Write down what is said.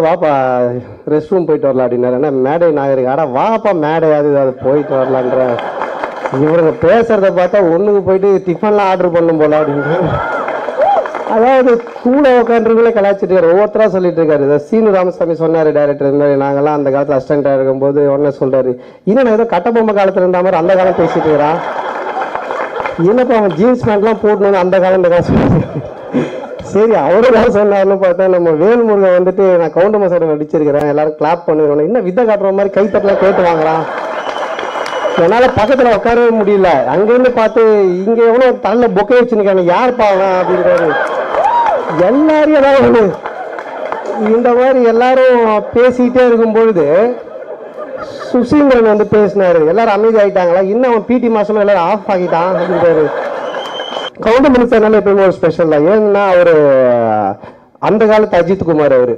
வாப்பா rest room போயிட்டு வரலாம் அப்படின்னாரு. என்ன மேடை நாகரிகம், ஆடா வாப்பா மேடையாது அது போயிட்டு வரலான்ற. இவருங்க பேசுறத பார்த்தா ஒண்ணுக்கு போயிட்டு டிஃபன்லாம் ஆர்டர் பண்ணும் போல அப்படின்னு. அதாவது கூட உட்காந்துருங்களே கலாச்சிட்டு இருக்காரு, ஒவ்வொருத்தரா சொல்லிட்டு இருக்காரு. சீனு ராமசாமி சொன்னாரு டைரக்டர், இந்த மாதிரி நாங்கெல்லாம் அந்த காலத்துல அசிஸ்டண்டா இருக்கும்போது உடனே சொல்றாரு, இன்னும் ஏதோ கட்டபொம்மை காலத்துல இருந்த மாதிரி அந்த காலம் பேசிட்டு இருக்கிறான். என்னப்பா அவன் ஜீன்ஸ் பேண்ட்லாம் போடணும்னு அந்த காலம் இந்த காலம் சொல்லிட்டு. சரி அவரு தான் சொன்னார்னு பார்த்தா நம்ம வேல்முருகன் வந்துட்டு நான் கவுண்டர் மசாட நடிச்சிருக்கிறேன், எல்லாரும் கிளாப் பண்ணுவேன், இன்னும் வித்தை காட்டுற மாதிரி கைத்தட்டலாம் கேட்டு வாங்கலாம். என்னால பக்கத்துல உட்காரவே முடியல. அங்கிருந்து பார்த்து இங்க எவ்வளோ தள்ள பொக்கை வச்சுருக்காங்க, யார் பாவம் அப்படின்றாரு. எல்லாரும் ஏதாவது இந்த மாதிரி எல்லாரும் பேசிக்கிட்டே இருக்கும் பொழுது சுசீந்திரன் வந்து பேசினாரு. எல்லாரும் அமைதி ஆயிட்டாங்களா, இன்னும் அவன் பிடி மாசமா எல்லாரும் ஆஃப் ஆகிட்டான் அப்படின்றாரு. கவுண்டர் மினிஸ்டர்னால எப்பயுமே ஒரு ஸ்பெஷல் தான். ஏன்னா அவரு அந்த காலத்து அஜித் குமார் அவரு